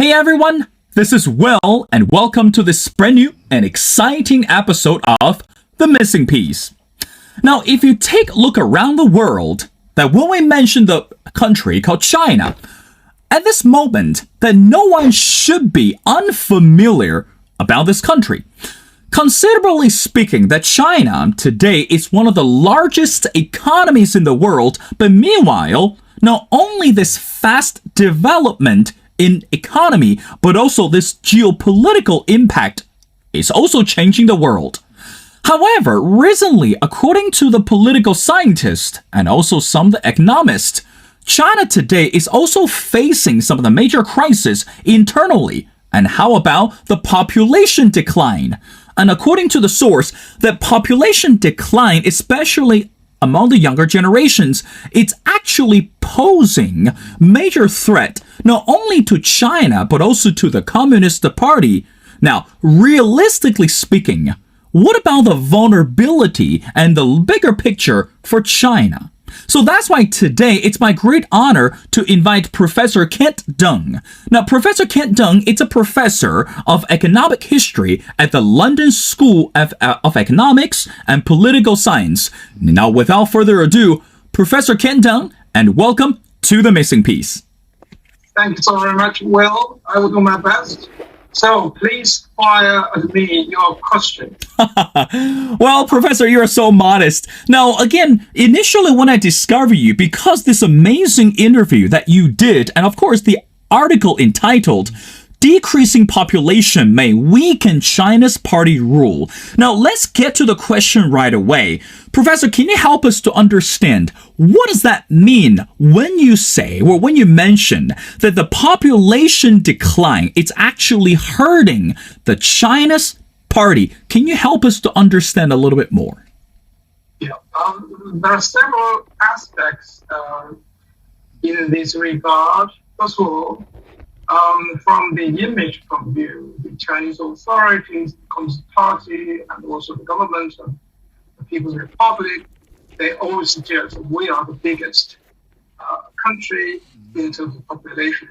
Hey everyone, this is Will, and welcome to this brand new and exciting episode of The Missing Piece. Now, if you take a look around the world, that when we mention the country called China, at this moment, that no one should be unfamiliar about this country. Considerably speaking, that China today is one of the largest economies in the world, but meanwhile, not only this fast development in economy, but also this geopolitical impact is also changing the world. However, recently, according to the political scientists and also some of the economists, China today is also facing some of the major crises internally. And how about the population decline? And according to the source, the population decline, especially among the younger generations, it's actually posing major threat not only to China but also to the Communist Party. Now, realistically speaking, what about the vulnerability and the bigger picture for China? So that's why today it's my great honor to invite Professor Kent Deng. Now, Professor Kent Deng is a professor of economic history at the London School of Economics and Political Science. Now, without further ado, Professor Kent Deng, and welcome to The Missing Piece. Thank you so very much, Will. I will do my best. So please fire at me your question. Well, Professor, you're so modest. Now, again, initially when I discovered you, because this amazing interview that you did, and of course the article entitled Decreasing Population May Weaken China's Party Rule. Now, let's get to the question right away. Professor, can you help us to understand what does that mean when you say, or when you mention that the population decline, it's actually hurting the China's party? Can you help us to understand a little bit more? Yeah, there are several aspects in this regard. First of all, from the image point of view, the Chinese authorities, the Communist Party, and also the government of the People's Republic, they always suggest we are the biggest country in terms of population.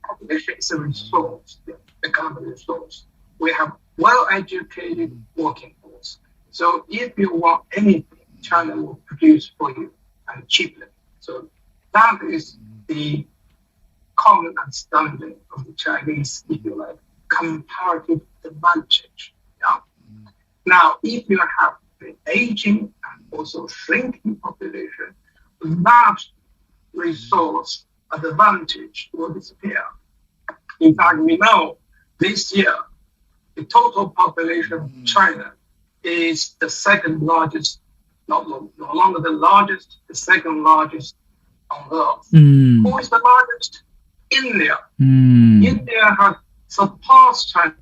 Population is a resource, the economic resource. We have well-educated working force. So if you want anything, China will produce for you and cheaply. So that is the common understanding of the Chinese, if you like, comparative advantage. Yeah? Now, if you have an aging and also shrinking population, that resource advantage will disappear. In fact, we know this year, the total population of China is the second largest, no longer the largest, the second largest on Earth. Who is the largest? India. India has surpassed China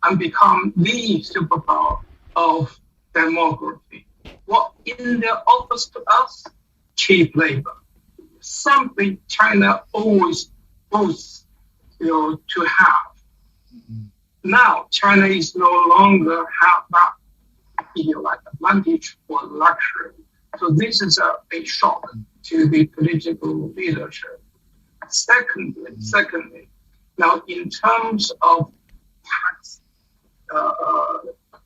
and become the superpower of demography. What India offers to us? Cheap labor. Something China always wants to have. Now, China is no longer have that advantage or luxury. So this is a shock to the political leadership. Secondly, now in terms of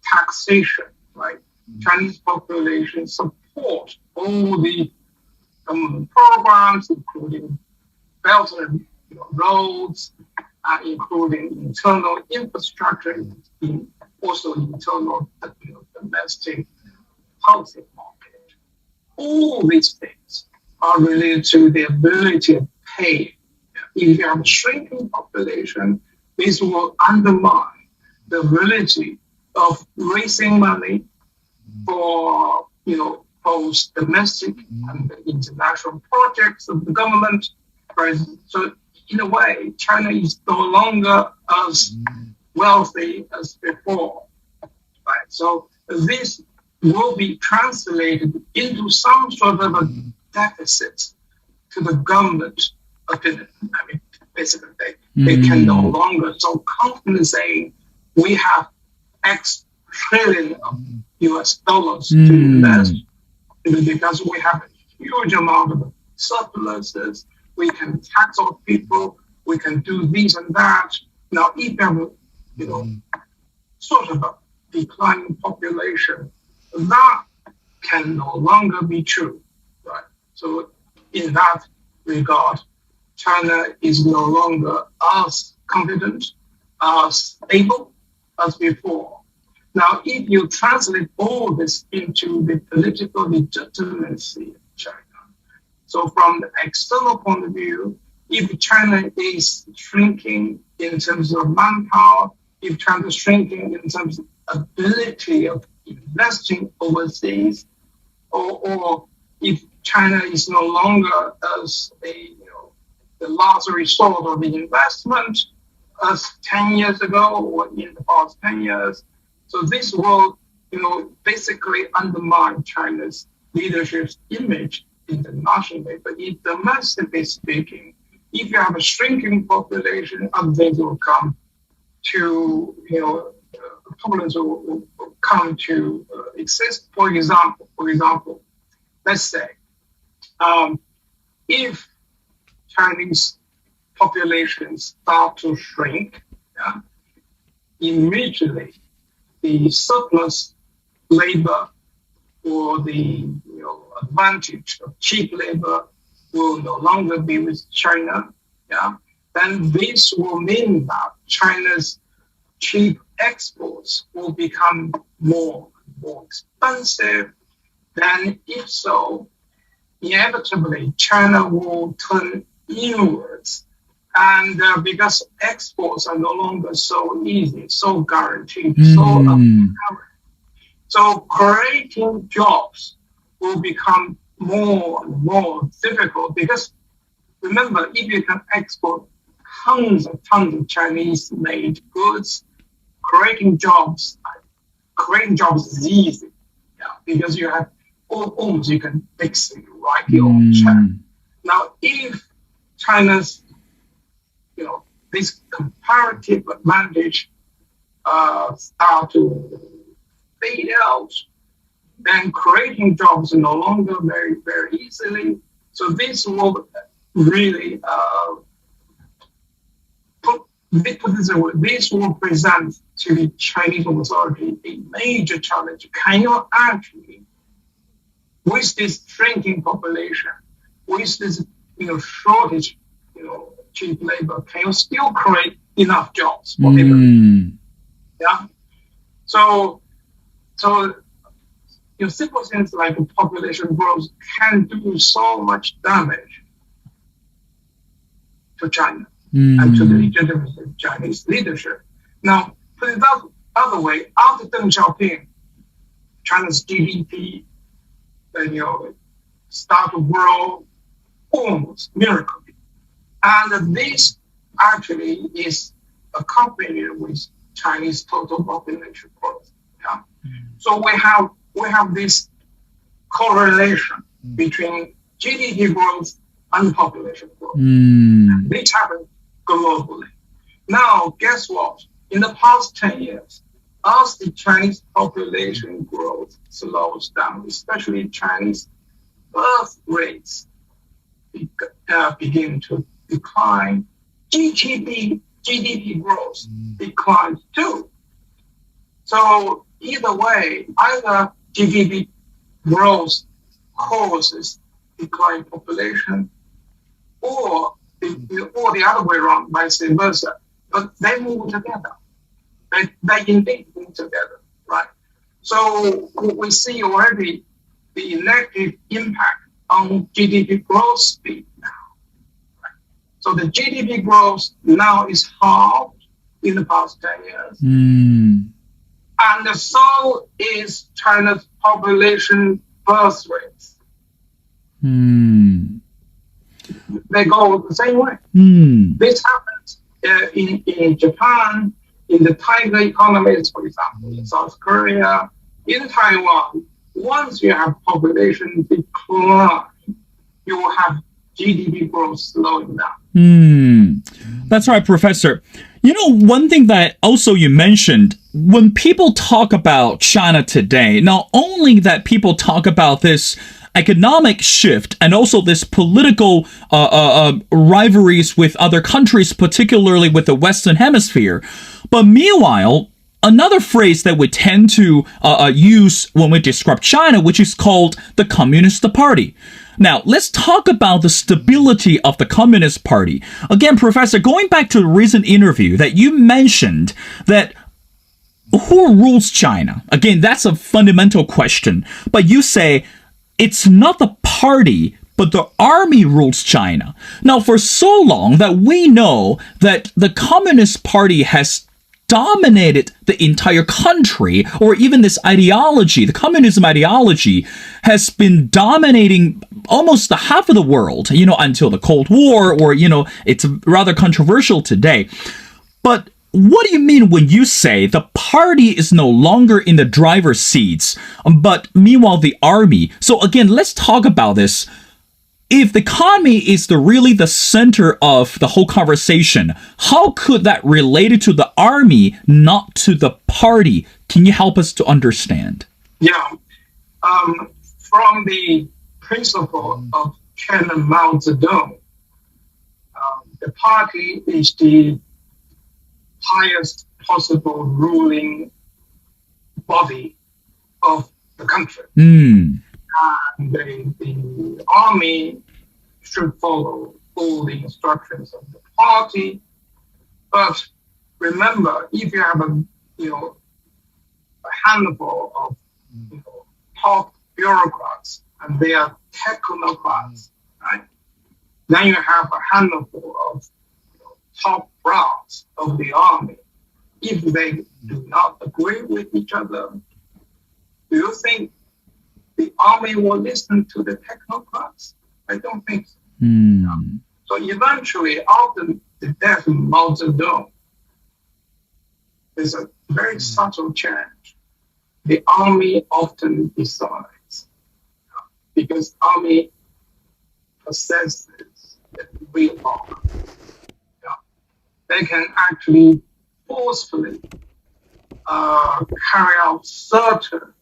taxation, right? Chinese population support all the government programs, including belt and roads, including internal infrastructure, also internal domestic housing market. All these things are related to the ability to pay. If you have a shrinking population, this will undermine the ability of raising money for both domestic and international projects of the government. Right? So in a way, China is no longer as wealthy as before. Right? So this will be translated into some sort of a deficit to the government opinion. I mean, basically, they can no longer so confidently say we have X trillion of US dollars to invest because we have a huge amount of surpluses. We can tax our people we can do this and that. Now, if you have, sort of a declining population, that can no longer be true, right? So in that regard, China is no longer as confident, as stable as before. Now, if you translate all this into the political legitimacy of China, so from the external point of view, if China is shrinking in terms of manpower, if China is shrinking in terms of ability of investing overseas, or if China is no longer as the last resort of the investment as 10 years ago or in the past 10 years, so this will, basically undermine China's leadership image internationally. But domestically speaking, if you have a shrinking population, other things will come to, problems will come to exist. For example, let's say, if Chinese populations start to shrink, immediately the surplus labor or the advantage of cheap labor will no longer be with China. Then this will mean that China's cheap exports will become more and more expensive. Then, if so, inevitably China will turn inwards. And because exports are no longer so easy, so guaranteed, so apparent. So creating jobs will become more and more difficult because remember, if you can export tons of Chinese-made goods, creating jobs is easy, because you have almost you can fix it right here on China. Now, if China's this comparative advantage start to fade out, then creating jobs no longer very, very easily. So this will really this will present to the Chinese authority a major challenge. Can you actually, with this shrinking population, with this shortage, cheap labor, can you still create enough jobs for everyone? So simple things like population growth can do so much damage to China and to the legitimacy of Chinese leadership. Now, put it that other way, after Deng Xiaoping, China's GDP, start to grow almost miraculously. And this actually is accompanied with Chinese total population growth. So we have this correlation between GDP growth and population growth. This happens globally. Now, guess what? In the past 10 years, as the Chinese population growth slows down, especially Chinese birth rates begin to decline, GDP growth declines too. So either way, either GDP growth causes decline population, or the other way around, vice versa. But they move together. They indeed move together, right? So we see already the negative impact on GDP growth speed now. Right? So the GDP growth now is halved in the past 10 years. And so is China's population birth rates. They go the same way. This happens in Japan, in the tiger economies, for example, in South Korea, in Taiwan. Once you have population decline, you will have GDP growth slowing down. That's right, Professor. One thing that also you mentioned, when people talk about China today, not only that people talk about this economic shift and also this political rivalries with other countries, particularly with the Western Hemisphere. But meanwhile, another phrase that we tend to use when we describe China, which is called the Communist Party. Now, let's talk about the stability of the Communist Party. Again, Professor, going back to the recent interview that you mentioned that who rules China? Again, that's a fundamental question. But you say it's not the party, but the army rules China. Now, for so long that we know that the Communist Party has dominated the entire country, or even this ideology, the communism ideology, has been dominating almost the half of the world, until the Cold War, or, it's rather controversial today. But what do you mean when you say the party is no longer in the driver's seats, but meanwhile the army? So again, let's talk about this. If the economy is really the center of the whole conversation, how could that relate to the army, not to the party? Can you help us to understand? Yeah. From the principle of Chairman Mao Zedong, the party is the highest possible ruling body of the country. And the army should follow all the instructions of the party. But remember, if you have a handful of top bureaucrats and they are technocrats, right? Then you have a handful of top brass of the army. If they do not agree with each other, do you think the army will listen to the technocrats? I don't think so. So eventually, after the death of Mao Zedong, there's a very subtle change. The army often decides, because army possesses the real power. They can actually forcefully carry out certain,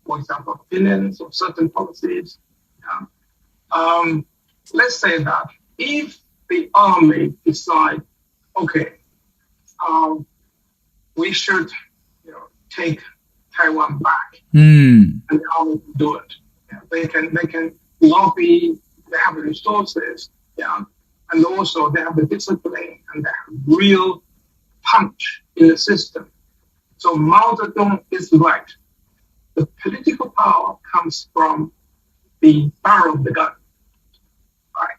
for example, opinions or certain policies. Let's say that if the army decide, okay, we should take Taiwan back, and the army will do it. They can lobby. They have the resources, and also they have the discipline and they have real punch in the system. So Mao Zedong is right. The political power comes from the barrel of the gun. Right?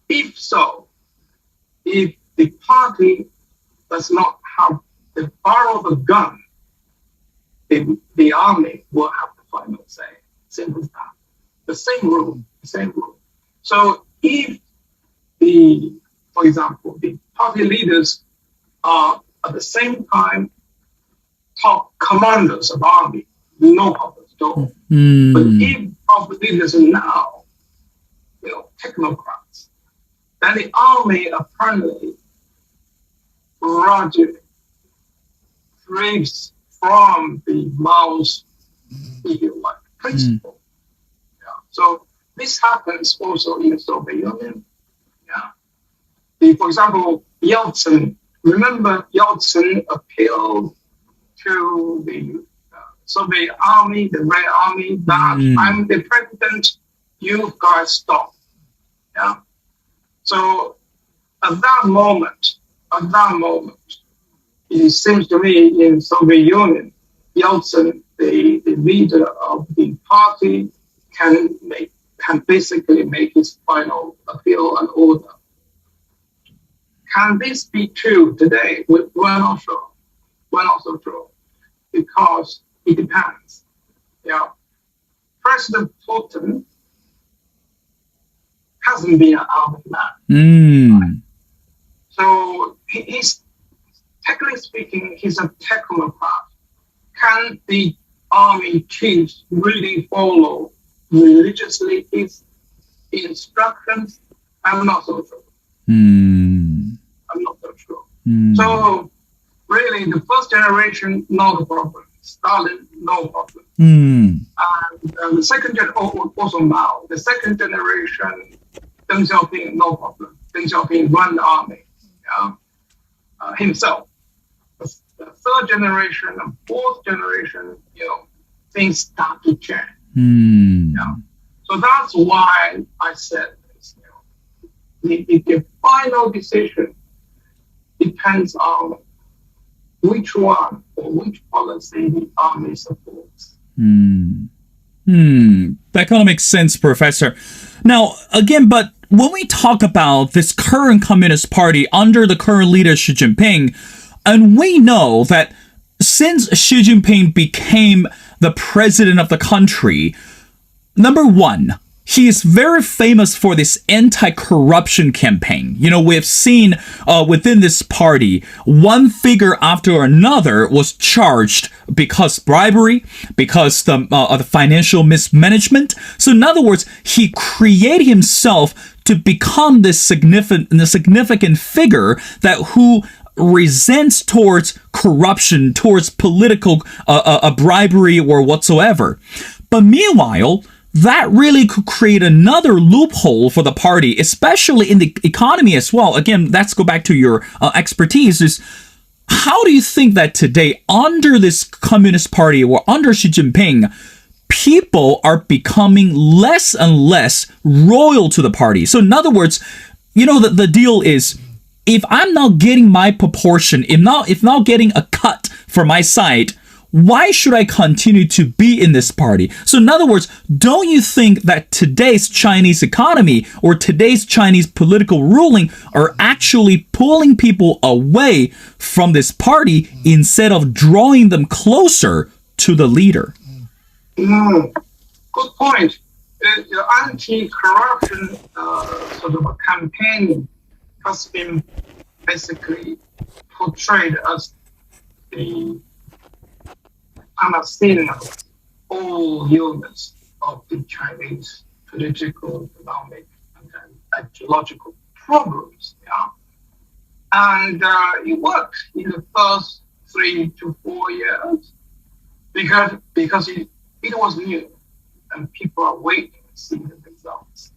If so, if the party does not have the barrel of the gun, the army will have the final say. Simple as that. The same rule. So if for example, the party leaders are at the same time top commanders of army, no problem at all. But if party leaders are now, technocrats, then the army apparently rather thrives from the Mao's, if you like, principle. So this happens also in the Soviet Union. For example, Yeltsin. Remember, Yeltsin appealed to the Soviet army, the Red Army, that I'm the president, you guys stop. So at that moment, it seems to me in Soviet Union, Yeltsin, the leader of the party, can basically make his final appeal and order. Can this be true today? We're not sure. We're not so sure, because it depends. President Putin hasn't been an army man. Right? So he's, technically speaking, he's a technocrat. Can the army chiefs really follow religiously his instructions? I'm not so sure. I'm not so sure. So really, the first generation, not a problem. Stalin, no problem. Mm. And the second also Mao, the second generation, Deng Xiaoping, no problem. Deng Xiaoping run the army, himself. The third generation and fourth generation, things start to change. Mm. So that's why I said this. The final decision depends on which one or which policy the army supports. That kind of makes sense, Professor. Now, again, but when we talk about this current Communist Party under the current leader Xi Jinping, and we know that since Xi Jinping became the president of the country, number one, he is very famous for this anti-corruption campaign. We've seen within this party, one figure after another was charged because bribery, because the financial mismanagement. So in other words, he created himself to become this significant figure who resents towards corruption, towards political bribery or whatsoever. But meanwhile, that really could create another loophole for the party, especially in the economy as well. Again, let's go back to your expertise. Is how do you think that today, under this Communist Party or under Xi Jinping, people are becoming less and less loyal to the party? So in other words, the deal is, if I'm not getting my proportion, if not getting a cut for my side, why should I continue to be in this party? So in other words, don't you think that today's Chinese economy or today's Chinese political ruling are actually pulling people away from this party instead of drawing them closer to the leader? Good point. The anti-corruption sort of a campaign has been basically portrayed as the sin of all illness of the Chinese political, economic, and ideological problems. And it worked in the first 3 to 4 years because it was new and people are waiting to see the results.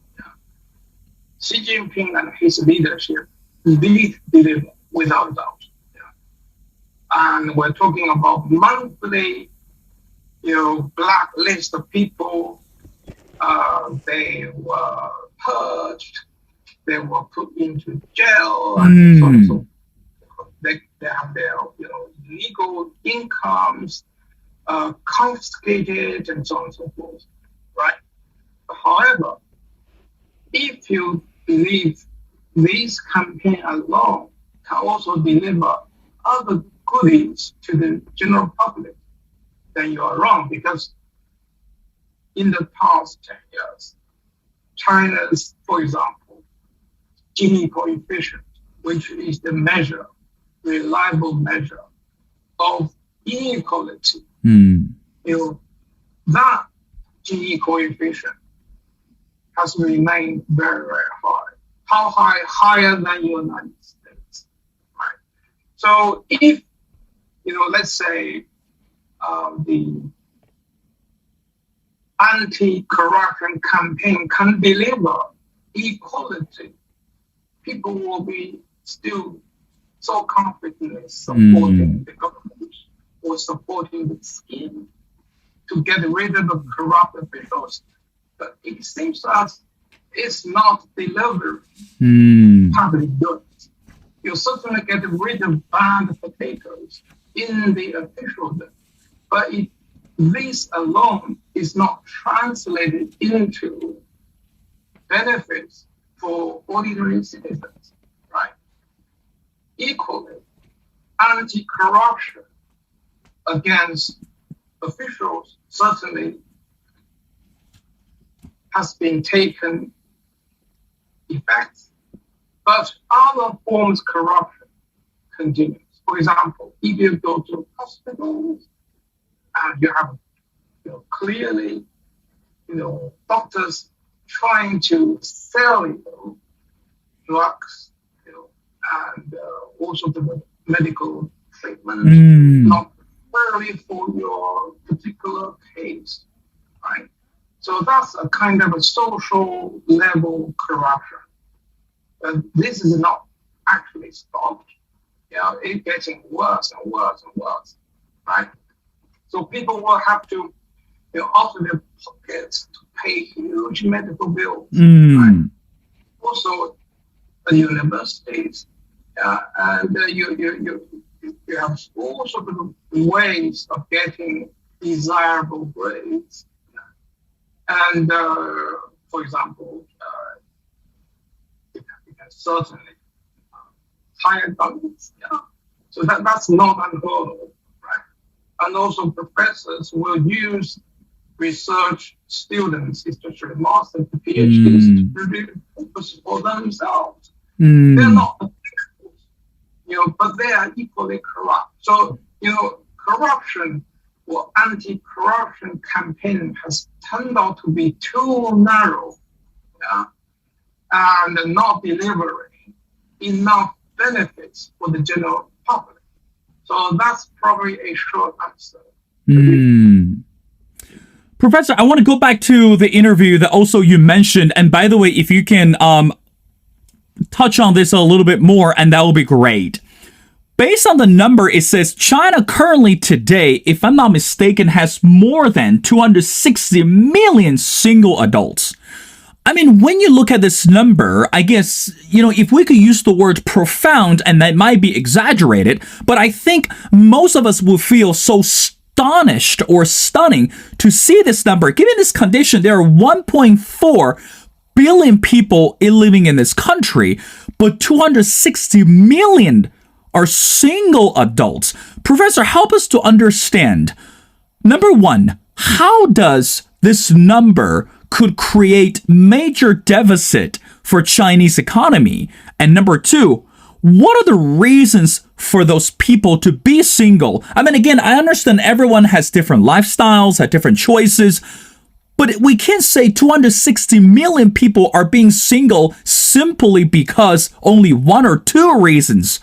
Xi Jinping and his leadership did deliver without doubt. And we're talking about monthly, blacklist of people. They were purged. They were put into jail, and so on and so forth. They have their, legal incomes confiscated, and so on and so forth. Right. However, if you believe this campaign alone can also deliver other goodies to the general public, then you are wrong, because in the past 10 years, China's, for example, Gini coefficient, which is the reliable measure of inequality, that Gini coefficient has remained very, very high. How high? Higher than the United States. Right? So if, let's say the anti-corruption campaign can deliver equality, people will be still so confidently supporting the government or supporting the scheme to get rid of the corrupt officials. But it seems that it's not delivering public goods. You certainly get rid of bad potatoes in the officialdom, but this alone is not translated into benefits for ordinary citizens, right? Equally, anti-corruption against officials certainly has been taken effect, but other forms of corruption continues. For example, if you go to hospitals and you have, clearly, doctors trying to sell drugs, and also the medical treatment, not necessarily for your particular case, right? So that's a kind of a social level corruption. But this is not actually stopped. It's getting worse and worse and worse, right? So people will have to, out of their pockets to pay huge medical bills, right? Also, the universities, and you have all sorts of ways of getting desirable grades. And for example, you can certainly hire guns. So that's not unheard of, right? And also professors will use research students, especially masters and PhDs, to produce for themselves. They're not officials, but they are equally corrupt. So, corruption or anti-corruption campaign has turned out to be too narrow, and not delivering enough benefits for the general public. So that's probably a short answer. Professor, I want to go back to the interview that also you mentioned. And by the way, if you can touch on this a little bit more, and that will be great. Based on the number, it says China currently today, if I'm not mistaken, has more than 260 million single adults. I mean, when you look at this number, I guess, if we could use the word profound, and that might be exaggerated, but I think most of us will feel so astonished or stunning to see this number. Given this condition, there are 1.4 billion people living in this country, but 260 million are single adults. Professor, help us to understand. Number one, how does this number could create major deficit for Chinese economy? And number two, what are the reasons for those people to be single? I mean, again, I understand everyone has different lifestyles, have different choices, but we can't say 260 million people are being single simply because only one or two reasons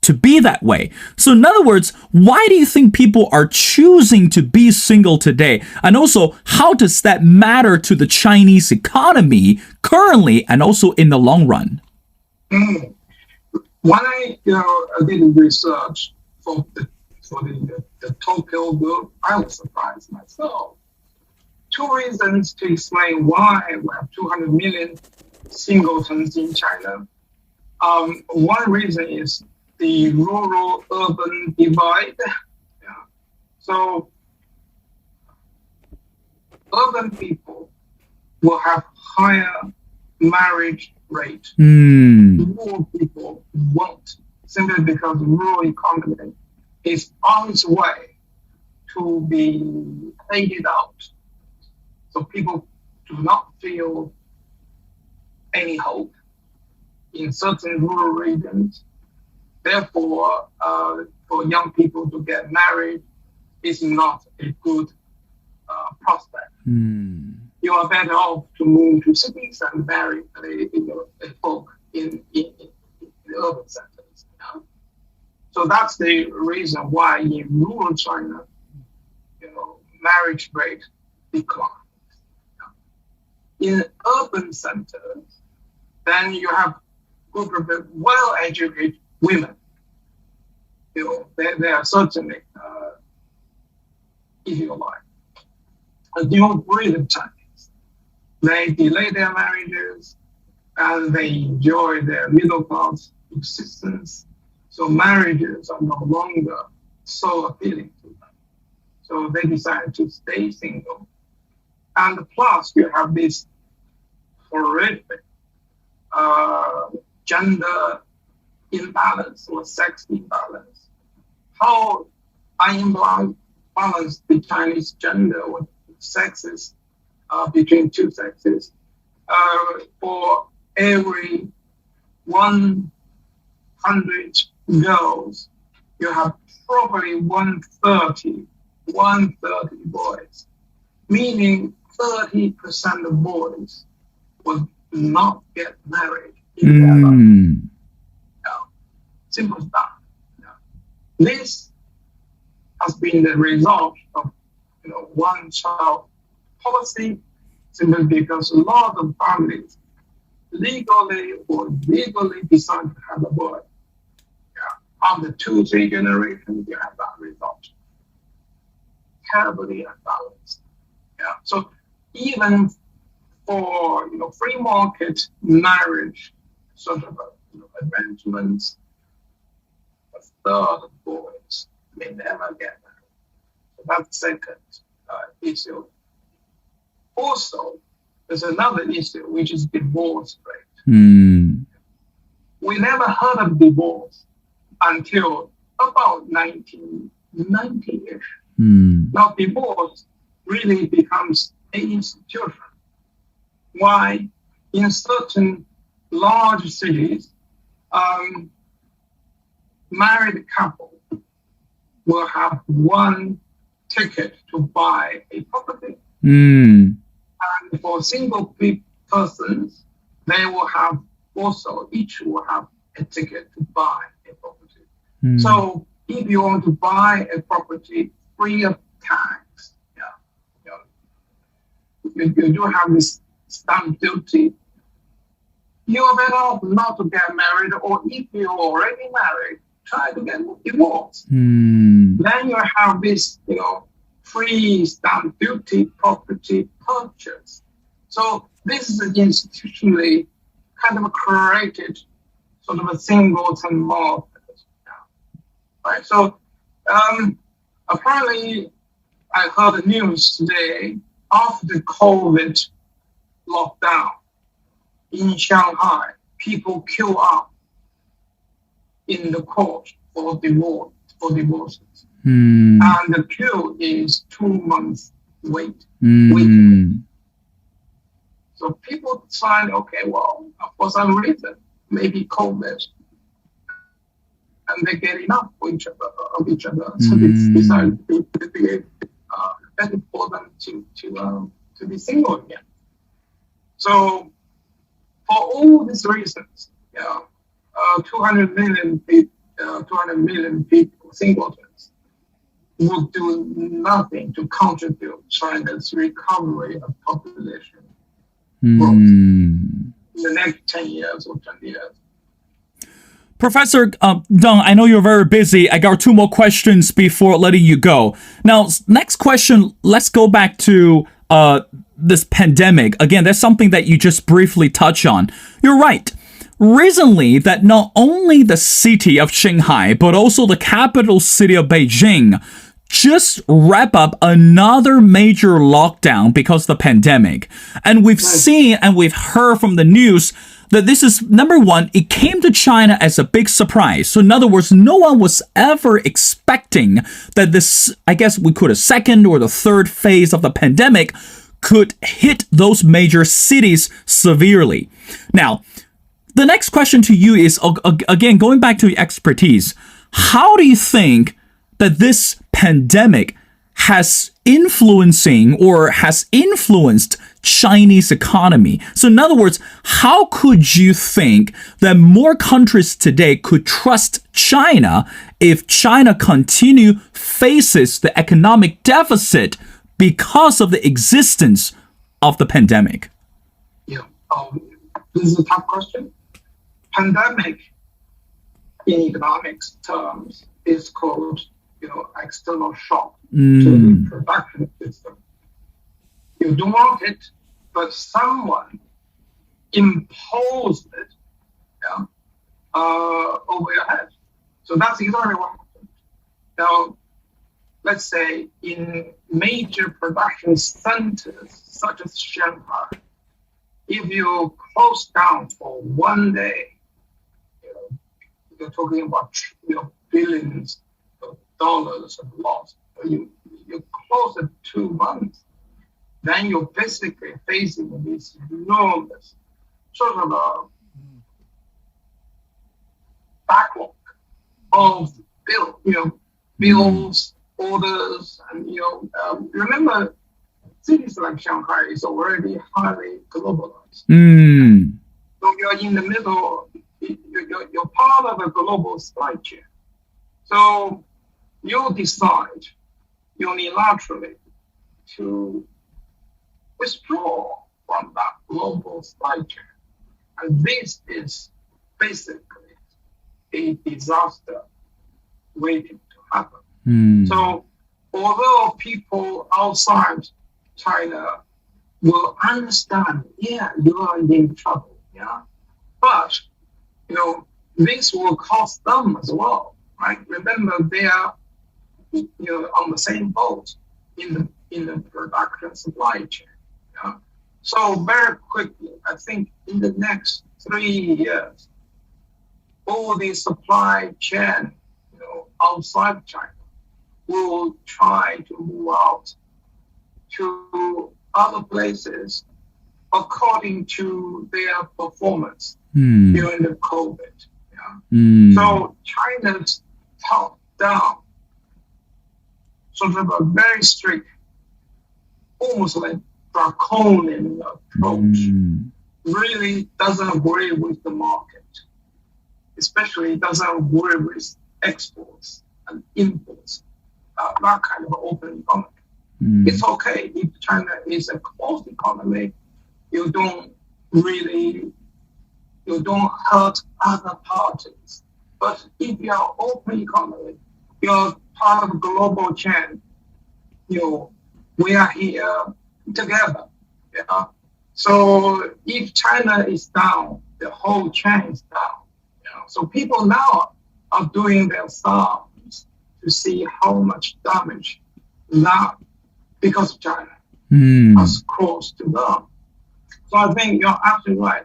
to be that way. So in other words, why do you think people are choosing to be single today? And also, how does that matter to the Chinese economy currently and also in the long run? When I did research for the Tokyo group, I was surprised myself. Two reasons to explain why we have 200 million singletons in China. One reason is the rural-urban divide. So urban people will have higher marriage rate. Rural people won't, simply because the rural economy is on its way to be faded out. So people do not feel any hope in certain rural regions. Therefore, for young people to get married is not a good prospect. You are better off to move to cities and marry a folk in the urban centers. So that's the reason why in rural China, marriage rate declines. In urban centers, then you have a group of well-educated women. They are certainly, if you like, new breed of Chinese. They delay their marriages and they enjoy their middle class existence. So marriages are no longer so appealing to them. So they decide to stay single. And plus, you have this horrific gender imbalance or sex imbalance. How unbalanced the Chinese gender or sexes between two sexes. For every 100 girls, you have probably 130 boys, meaning 30% of boys will not get married in their life. Simple stuff. This has been the result of one-child policy, simply because a lot of families legally or legally decide to have a boy. Yeah. After 2-3 generations, you have that result. Terribly unbalanced. Yeah. So even for free market marriage sort of arrangements, a third of boys may never get married. So that's the second issue. Also, there's another issue, which is divorce rate. We never heard of divorce until about 1990-ish. Now, divorce really becomes an institution. Why? In certain large cities, married couple will have one ticket to buy a property. And for single persons, they will have also, each will have a ticket to buy a property. So if you want to buy a property free of tax, you do have this stamp duty, you're better off not to get married, or if you're already married, try to get divorced. Then you have this, free stamp duty property purchase. So this is institutionally kind of created sort of a singleton market. Right? So apparently, I heard the news today after the COVID lockdown in Shanghai, people queue up in the court for divorces. And the queue is 2 months waiting. So people decide, okay, well, for some reason, maybe COVID, and they get enough of each other. So they decide to be better for them to be single again. So for all these reasons, 200 million people, singletons, will do nothing to contribute China's recovery of population growth in the next 10 years or 20 years. Professor Deng, I know you're very busy. I got 2 more questions before letting you go. Now, next question, let's go back to this pandemic. Again, that's something that you just briefly touched on. You're right. Recently, that not only the city of Shanghai, but also the capital city of Beijing just wrap up another major lockdown because of the pandemic. And we've seen and we've heard from the news that this is, number one, it came to China as a big surprise. So in other words, no one was ever expecting that this, I guess we could a second or the third phase of the pandemic could hit those major cities severely. Now, the next question to you is, again, going back to your expertise, how do you think that this pandemic has influenced Chinese economy? So in other words, how could you think that more countries today could trust China if China faces the economic deficit because of the existence of the pandemic? Yeah, this is a tough question. Pandemic in economics terms is called external shock to the production system. You don't want it, but someone imposed it over your head. So that's exactly what happened. Now, let's say in major production centers such as Shanghai, if you close down for one day, you're talking about billions of dollars of loss. You close it 2 months, then you're basically facing this enormous sort of a backlog of bills, orders, and remember, cities like Shanghai is already highly globalized. So you're in the middle. You're part of a global supply chain. So you decide unilaterally to withdraw from that global supply chain. And this is basically a disaster waiting to happen. So although people outside China will understand, yeah, you are in trouble, yeah, but this will cost them as well, right? Remember, they are on the same boat in the production supply chain. Yeah? So very quickly, I think in the next 3 years, all the supply chain, outside China will try to move out to other places according to their performance during the COVID. Yeah? So China's top-down, sort of a very strict, almost like draconian approach, really doesn't agree with the market, especially doesn't agree with exports and imports, that kind of open economy. It's okay if China is a closed economy, you don't hurt other parties. But if you are open economy, you're part of a global chain, we are here together. Yeah? So if China is down, the whole chain is down. So people now are doing their sums to see how much damage that, because of China, has caused to them. So I think you're absolutely right.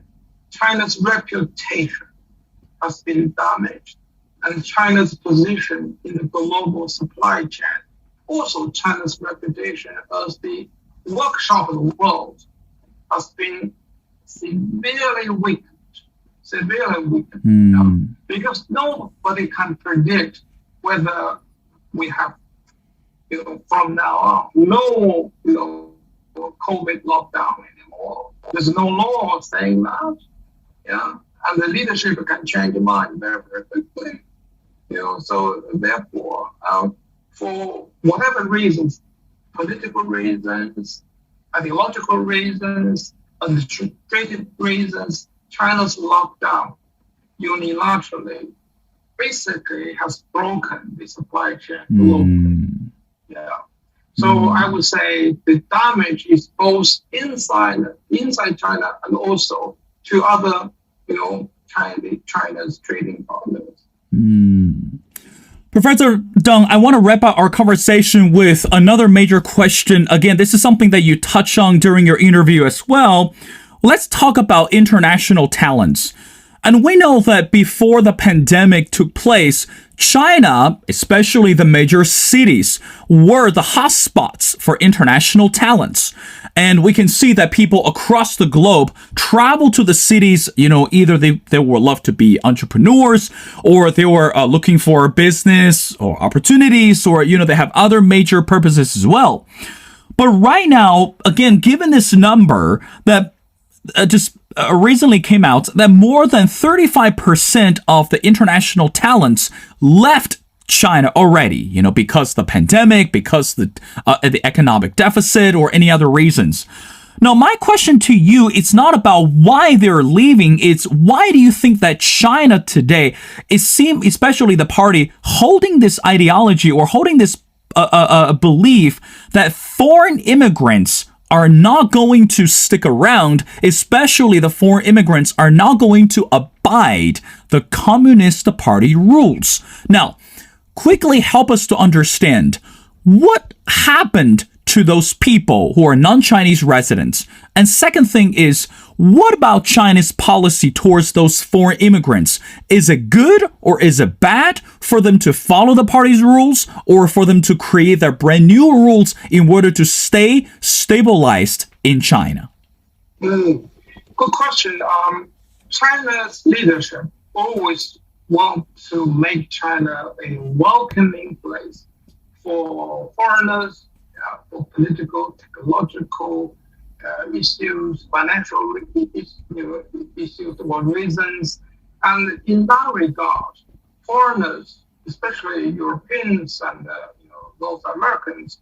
China's reputation has been damaged, and China's position in the global supply chain, also China's reputation as the workshop of the world, has been severely weakened. Because nobody can predict whether we have, from now on, no, COVID lockdown anymore. There's no law saying that, yeah, and the leadership can change their mind very, very quickly. So therefore, for whatever reasons, political reasons, ideological reasons, administrative reasons, China's lockdown unilaterally basically has broken the supply chain globally. Yeah. So I would say the damage is both inside China and also to other, China's trading partners. Professor Deng, I want to wrap up our conversation with another major question. Again, this is something that you touched on during your interview as well. Let's talk about international talents. And we know that before the pandemic took place, China, especially the major cities, were the hotspots for international talents. And we can see that people across the globe travel to the cities, either they would love to be entrepreneurs, or they were looking for business or opportunities, or, they have other major purposes as well. But right now, again, given this number that just recently came out, that more than 35% of the international talents left China already, because the pandemic, because the economic deficit, or any other reasons. Now, my question to you, it's not about why they're leaving. It's why do you think that China today especially the party, holding this ideology or holding this belief that foreign immigrants are not going to stick around, especially the foreign immigrants are not going to abide the Communist Party rules. Now, quickly help us to understand what happened to those people who are non-Chinese residents. And second thing is, what about China's policy towards those foreign immigrants? Is it good or is it bad for them to follow the party's rules, or for them to create their brand new rules in order to stay stabilized in China? Good question. China's leadership always want to make China a welcoming place for foreigners, for political, technological issues, financial issues, for reasons. And in that regard, foreigners especially Europeans and North Americans,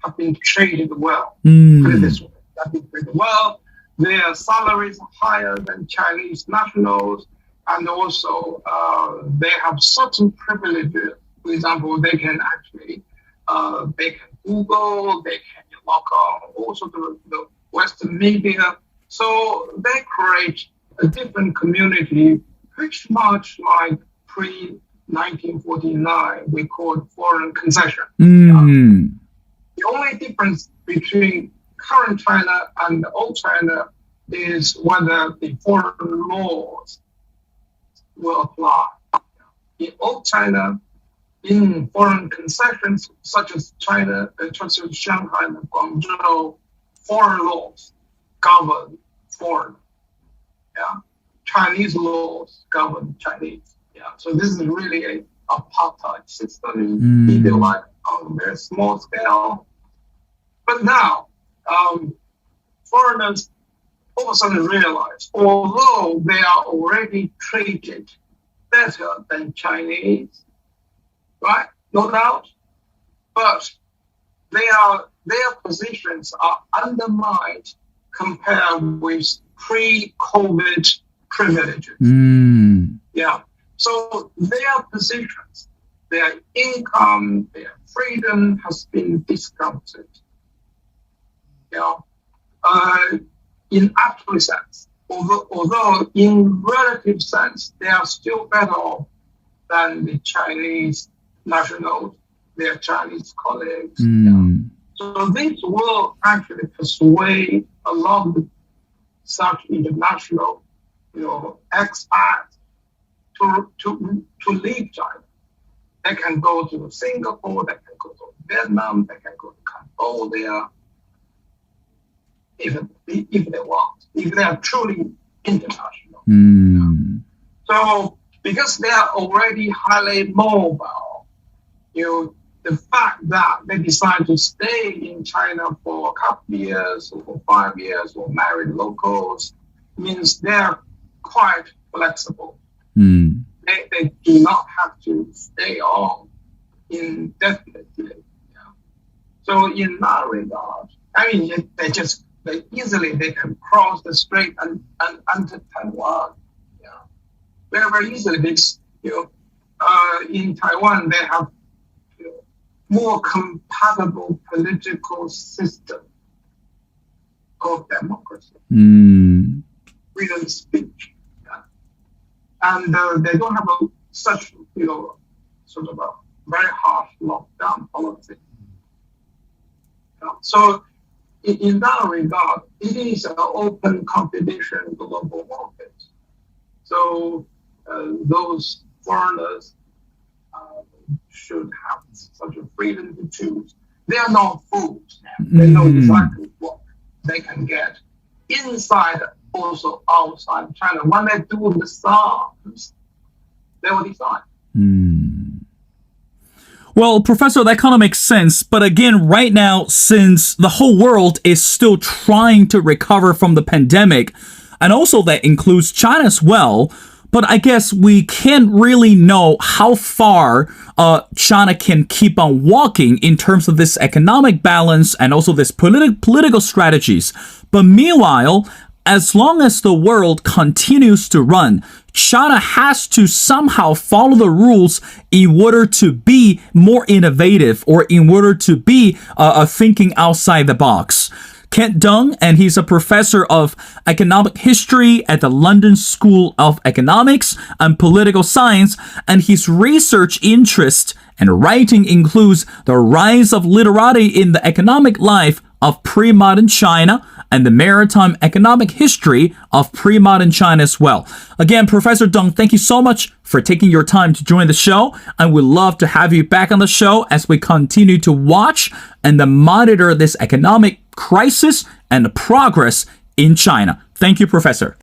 have been treated well. Put it this way, have been treated well. Their salaries are higher than Chinese nationals, and also they have certain privileges. For example, they can actually they can Google, they can log on also to the Western media. So they create a different community, pretty much like pre-1949, we called foreign concession. The only difference between current China and old China is whether the foreign laws will apply. In old China, in foreign concessions such as Shanghai and Guangzhou, foreign laws govern foreign. Yeah, Chinese laws govern Chinese. Yeah, so this is really a apartheid system, if you like, on a very small scale. But now, foreigners all of a sudden realize, although they are already treated better than Chinese, right? No doubt, but their positions are undermined compared with pre-COVID privileges. Yeah. So their positions, their income, their freedom has been discounted. In absolute sense, although in relative sense, they are still better off than the Chinese nationals, their Chinese colleagues. So this will actually persuade a lot of such international, expats to leave China. They can go to Singapore, they can go to Vietnam, they can go to Cambodia, if they want, if they are truly international. So because they are already highly mobile, the fact that they decide to stay in China for a couple of years or 5 years or married locals means they're quite flexible. They do not have to stay on indefinitely. So in that regard, I mean, they easily can cross the strait and enter Taiwan. Very, very easily because in Taiwan they have more compatible political system of democracy, freedom of speech, and they don't have such sort of a very harsh lockdown policy. So in that regard, it is an open competition global market. So those foreigners should have such a freedom to choose. They are not fools. They know exactly what they can get inside, also outside China. When they do the sums, they will decide. Well, Professor, that kind of makes sense. But again, right now, since the whole world is still trying to recover from the pandemic, and also that includes China as well, but I guess we can't really know how far China can keep on walking in terms of this economic balance and also this political strategies. But meanwhile, as long as the world continues to run, China has to somehow follow the rules in order to be more innovative or in order to be thinking outside the box. Kent Deng, and he's a professor of economic history at the London School of Economics and Political Science, and his research interest and writing includes the rise of literati in the economic life of pre-modern China and the maritime economic history of pre-modern China as well. Again, Professor Deng, thank you so much for taking your time to join the show, and we'd love to have you back on the show as we continue to watch and monitor this economic crisis and the progress in China. Thank you, Professor.